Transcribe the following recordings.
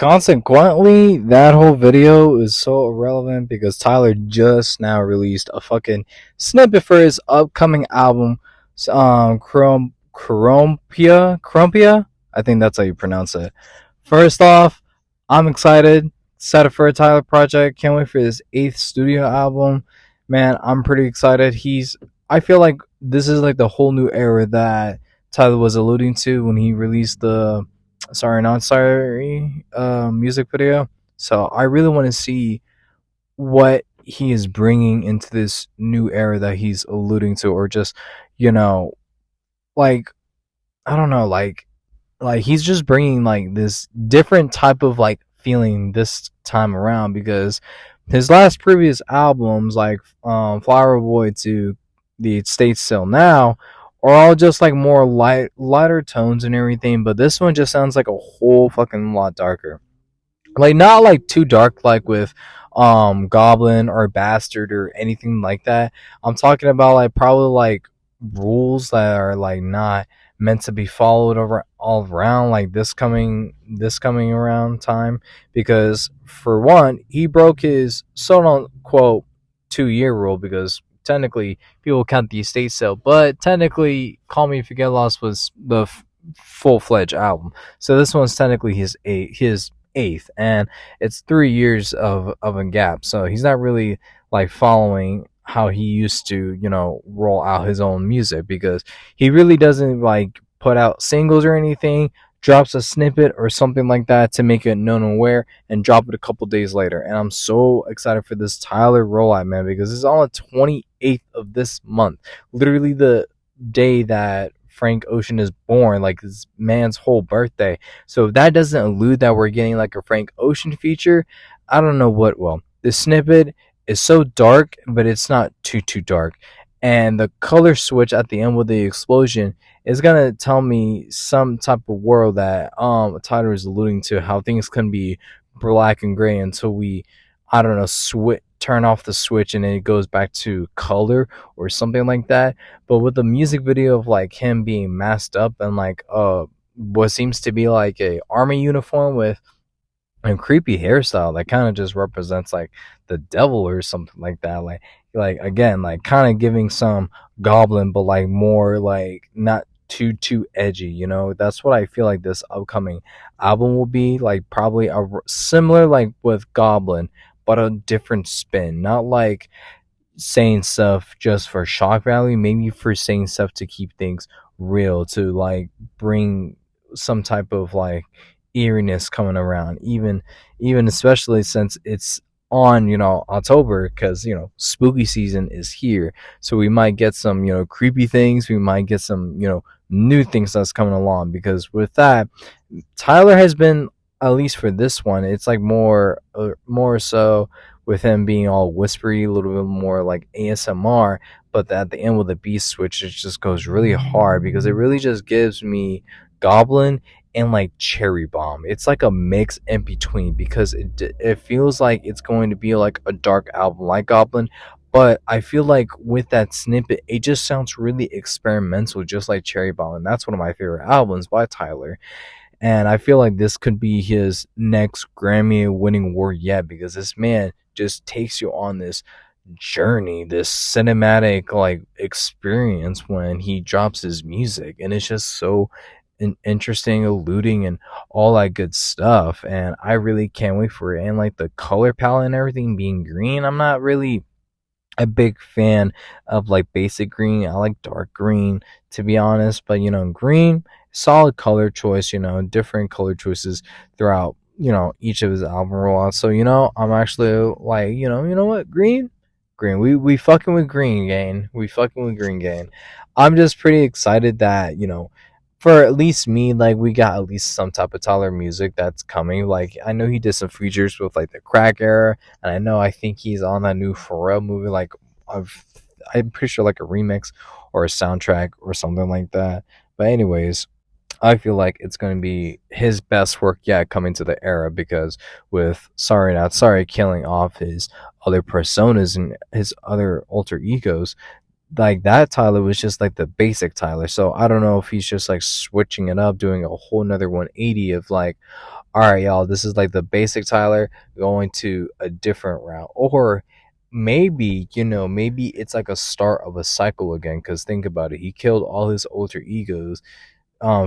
Consequently, that whole video is so irrelevant because Tyler just now released a fucking snippet for his upcoming album, Crumpia. I think that's how you pronounce it. First off, I'm excited for a Tyler project. Can't wait for his eighth studio album. Man, I'm pretty excited. I feel like this is like the whole new era that Tyler was alluding to when he released the Sorry Not Sorry music video. So I really want to see what he is bringing into this new era that he's alluding to, or just, you know, like, I don't know, like he's just bringing like this different type of like feeling this time around, because his last previous albums, like Flower Boy to the State Still Now, are all just like more lighter tones and everything, but this one just sounds like a whole fucking lot darker. Like not like too dark like with Goblin or Bastard or anything like that. I'm talking about like probably like rules that are like not meant to be followed over all around, like this coming around time, because for one, he broke his so unquote 2 year rule, because technically people count the estate sale, but technically Call Me If You Get Lost was the full-fledged album. So this one's technically his eighth, and it's 3 years of a gap. So he's not really like following how he used to, roll out his own music, because he really doesn't like put out singles or anything. Drops a snippet or something like that to make it known and aware, and drop it a couple days later. And I'm so excited for this Tyler rollout, man, because it's on the 28th of this month, literally the day that Frank Ocean is born, like this man's whole birthday. So if that doesn't allude that we're getting like a Frank Ocean feature, I don't know what will. The snippet is so dark, but it's not too dark. And the color switch at the end with the explosion is gonna tell me some type of world that Tyler is alluding to, how things can be black and gray until we, I don't know, turn off the switch and then it goes back to color or something like that. But with the music video of like him being masked up and like what seems to be like a army uniform with a creepy hairstyle that kind of just represents like the devil or something like that, like again, like kind of giving some Goblin, but like more like not too edgy, that's what I feel like this upcoming album will be like, probably similar like with Goblin, but a different spin, not like saying stuff just for shock value, maybe for saying stuff to keep things real, to like bring some type of like eeriness coming around, even especially since it's on, October, because spooky season is here. So we might get some, creepy things, we might get some, new things that's coming along, because with that, Tyler has been, at least for this one, it's like more so with him being all whispery, a little bit more like ASMR. But at the end with the beast switch, it just goes really hard, because it really just gives me Goblin and like Cherry Bomb. It's like a mix in between, because it feels like it's going to be like a dark album like Goblin, but I feel like with that snippet, it just sounds really experimental, just like Cherry Bomb, and that's one of my favorite albums by Tyler. And I feel like this could be his next Grammy winning award yet, because this man just takes you on this journey, this cinematic like experience when he drops his music, and it's just so interesting, eluding, and all that good stuff. And I really can't wait for it. And like the color palette and everything being green, I'm not really a big fan of like basic green. I like dark green, to be honest. But green, solid color choice. Different color choices throughout each of his album rollouts. So I'm actually like, you know what, green. We fucking with green, gang. We fucking with green, gang. I'm just pretty excited that for at least me, like we got at least some type of Tyler music that's coming. Like I know he did some features with like the Crack Era, and I think he's on that new Pharrell movie. Like I'm pretty sure like a remix or a soundtrack or something like that. But anyways, I feel like it's going to be his best work yet coming to the era, because with Sorry Not Sorry killing off his other personas and his other alter egos, like that Tyler was just like the basic Tyler. So I don't know if he's just like switching it up, doing a whole nother 180 of like all right, y'all, this is like the basic Tyler going to a different route. Or maybe, maybe it's like a start of a cycle again. Because think about it, he killed all his alter egos,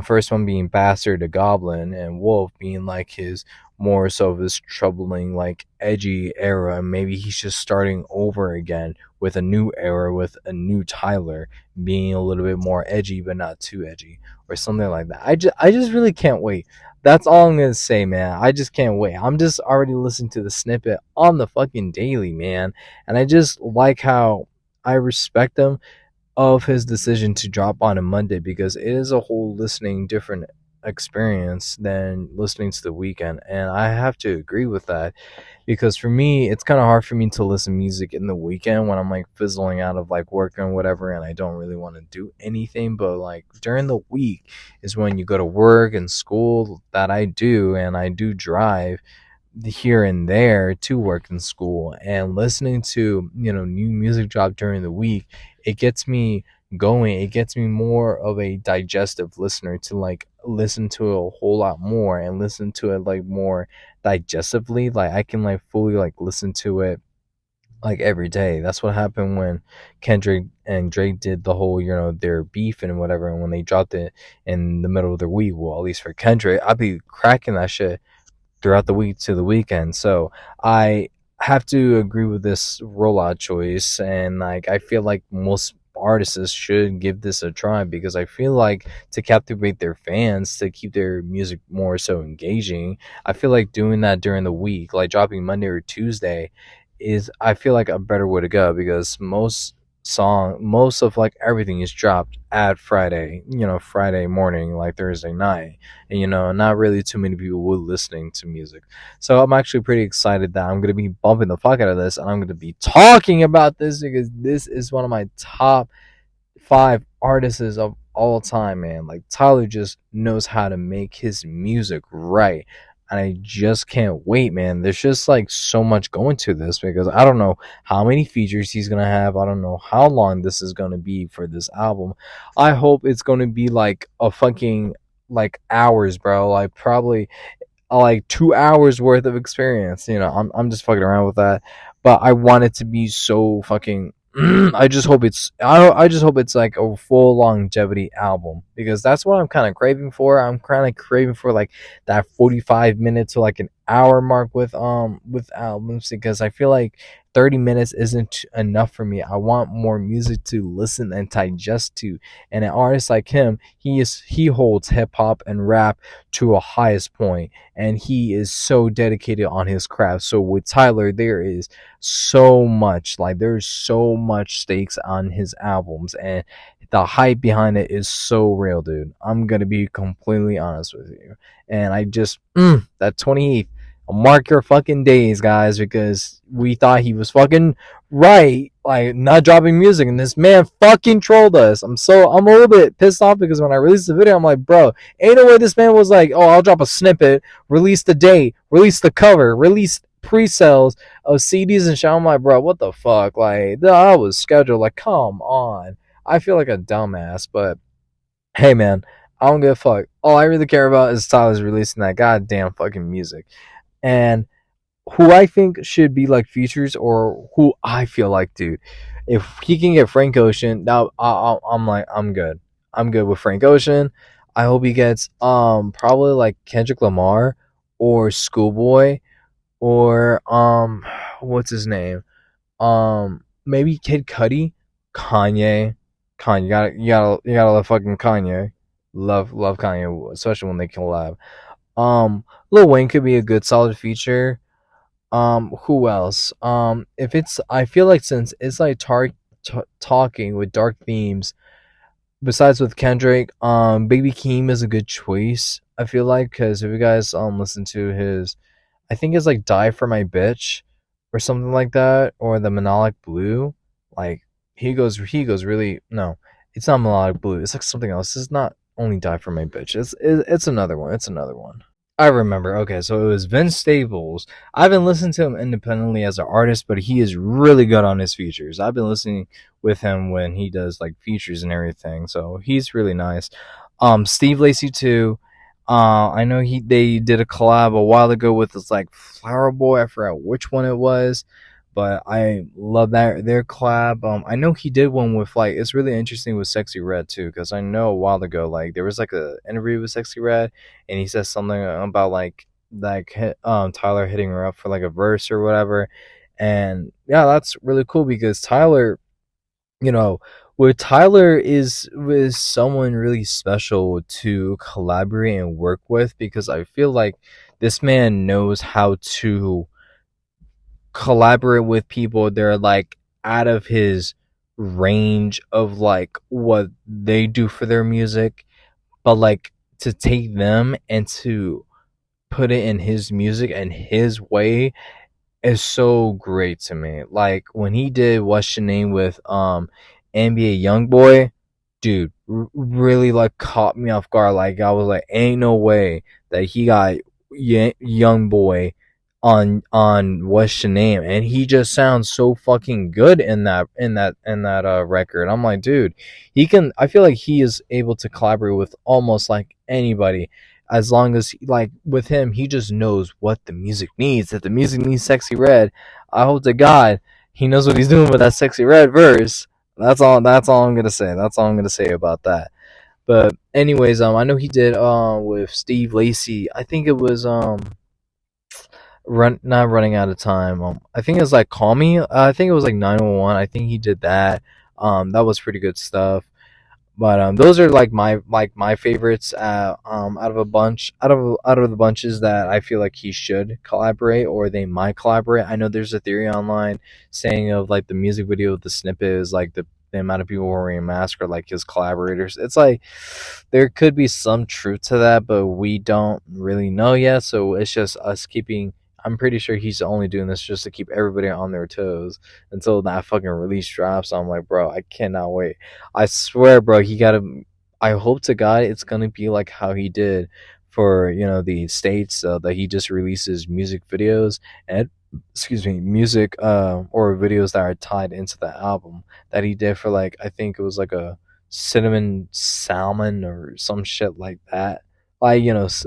first one being Bastard the Goblin, and Wolf being like his more so of his troubling, like edgy era. And maybe he's just starting over again with a new era with a new Tyler, being a little bit more edgy but not too edgy, or something like that. I just really can't wait. That's all I'm gonna say, man. I just can't wait. I'm just already listening to the snippet on the fucking daily, man, and I just like how I respect him of his decision to drop on a Monday, because it is a whole listening different experience than listening to the weekend. And I have to agree with that, because for me, it's kind of hard for me to listen music in the weekend when I'm like fizzling out of like work and whatever, and I don't really want to do anything. But like during the week is when you go to work and school, that I do, and I do drive here and there to work and school, and listening to new music drop during the week, it gets me going. It gets me more of a digestive listener to like listen to it a whole lot more and listen to it like more digestively. Like I can like fully like listen to it like every day. That's what happened when Kendrick and Drake did the whole their beef and whatever, and when they dropped it in the middle of the week. Well, at least for Kendrick, I'd be cracking that shit throughout the week to the weekend. So I have to agree with this rollout choice, and like I feel like most artists should give this a try, because I feel like to captivate their fans, to keep their music more so engaging, I feel like doing that during the week, like dropping Monday or Tuesday, is I feel like a better way to go, because most of like everything is dropped at Friday, Friday morning, like Thursday night, and not really too many people will listening to music. So I'm actually pretty excited that I'm gonna be bumping the fuck out of this, and I'm gonna be talking about this, because this is one of my top five artists of all time, man. Like Tyler just knows how to make his music right. And I just can't wait, man. There's just like so much going to this, because I don't know how many features he's gonna have. I don't know how long this is gonna be for this album. I hope it's gonna be like a fucking like hours, bro. Like probably like 2 hours worth of experience. I'm just fucking around with that, but I want it to be so fucking. I just hope I just hope it's like a full longevity album, because that's what I'm kind of craving for. I'm kind of craving for like that 45 minutes to like an hour mark with albums, because I feel like 30 minutes isn't enough for me. I want more music to listen and digest to. And an artist like him, he holds hip hop and rap to a highest point, and he is so dedicated on his craft. So with Tyler, there's so much stakes on his albums, and the hype behind it is so real, dude. I'm gonna be completely honest with you, and I just that 28th, mark your fucking days, guys, because we thought he was fucking right, like not dropping music, and this man fucking trolled us. I'm a little bit pissed off, because when I released the video, I'm like, bro, ain't no way this man was like, oh, I'll drop a snippet, release the date, release the cover, release pre-sales of CDs and shit. I'm like, bro, what the fuck? Like, that was scheduled. Like, come on. I feel like a dumbass, but hey, man, I don't give a fuck. All I really care about is Tyler's releasing that goddamn fucking music. And who I think should be like features, or who I feel like, dude, if he can get Frank Ocean, now I'm like, I'm good. I'm good with Frank Ocean. I hope he gets probably like Kendrick Lamar or Schoolboy, or what's his name, maybe Kid Cudi, Kanye. Kanye, you gotta love fucking Kanye. Love Kanye, especially when they collab. Lil Wayne could be a good solid feature. Who else? If it's, I feel like since it's like talking with dark themes, besides with Kendrick, Baby Keem is a good choice. I feel like, because if you guys listen to his, I think it's like "Die for My Bitch" or something like that, or the Melodic Blue. Like he goes really, no, it's not Melodic Blue. It's like something else. It's not only "Die for My Bitch." It's another one. It's another one. I remember. Okay, so it was Vince Staples. I've been listening to him independently as an artist, but he is really good on his features. I've been listening with him when he does like features and everything, so he's really nice. Steve Lacy too. I know they did a collab a while ago with this like Flower Boy. I forgot which one it was, but I love that their collab. I know he did one with like it's really interesting with Sexy Red too, because I know a while ago like there was like a interview with Sexy Red, and he says something about Tyler hitting her up for like a verse or whatever, and yeah, that's really cool because Tyler, you know, where Tyler is someone really special to collaborate and work with, because I feel like this man knows how to collaborate with people that are like out of his range of like what they do for their music, but like to take them and to put it in his music and his way is so great to me. Like when he did What's Your Name with NBA YoungBoy, dude, really like caught me off guard. Like I was like, ain't no way that he got Young Boy on What's Your Name, and he just sounds so fucking good in that record. I'm like, dude, he can. I feel like he is able to collaborate with almost like anybody, as long as like with him, he just knows what the music needs. If the music needs Sexy Red, I hope to God he knows what he's doing with that Sexy Red verse. That's all. That's all I'm gonna say. That's all I'm gonna say about that. But anyways, I know he did with Steve Lacy. I think it was not running out of time. I think it was like Call Me. I think it was like 911. I think he did that. That was pretty good stuff. But those are like my favorites. Out of a bunch, out of the bunches that I feel like he should collaborate or they might collaborate. I know there's a theory online saying of like the music video of the snippet is like the amount of people wearing masks are like his collaborators. It's like there could be some truth to that, but we don't really know yet. So it's just us keeping. I'm pretty sure he's only doing this just to keep everybody on their toes until that fucking release drops. I'm like, bro, I cannot wait. I swear, bro, he got to. I hope to God it's gonna be like how he did for the states that he just releases music videos and excuse me music or videos that are tied into the album that he did for like I think it was like a cinnamon salmon or some shit like that. Like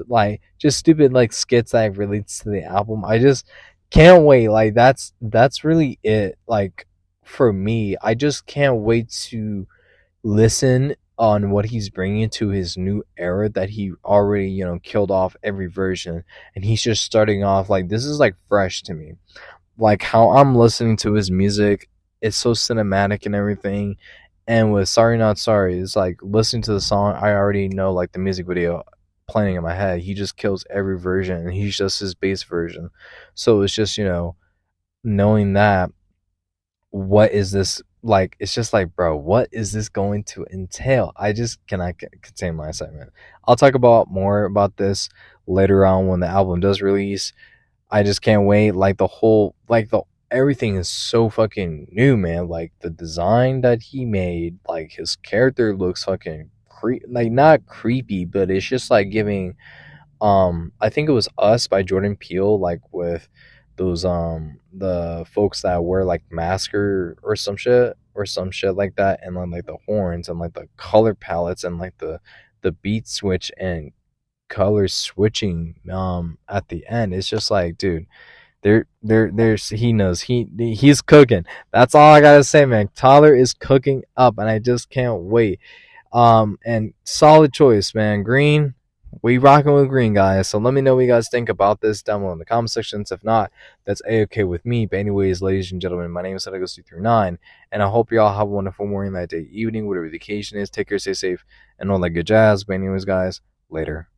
like just stupid like skits that relates to the album. I just can't wait. Like that's really it. Like for me, I just can't wait to listen on what he's bringing to his new era that he already killed off every version, and he's just starting off like this is like fresh to me. Like how I'm listening to his music, it's so cinematic and everything. And with Sorry Not Sorry, it's like listening to the song, I already know like the music video playing in my head. He just kills every version, and he's just his bass version. So it's just knowing that what is this like, it's just like, bro, what is this going to entail? I just cannot contain my excitement. I'll talk about more about this later on when the album does release. I just can't wait. Like the whole like the everything is so fucking new, man. Like the design that he made, like his character looks fucking like not creepy, but it's just like giving I think it was Us by Jordan Peele, like with those the folks that wear like masker or some shit like that, and then like the horns and like the color palettes and like the beat switch and color switching at the end. It's just like, dude, there's he knows he's cooking. That's all I gotta say, man. Tyler is cooking up, and I just can't wait. And solid choice, man. Green, we rocking with green, guys. So let me know what you guys think about this down below in the comment sections. If not, that's a-okay with me. But anyways, ladies and gentlemen, my name is Sadagos339, and I hope y'all have a wonderful morning, that day, evening, whatever the occasion is. Take care, stay safe, and all that good jazz. But anyways, guys, later.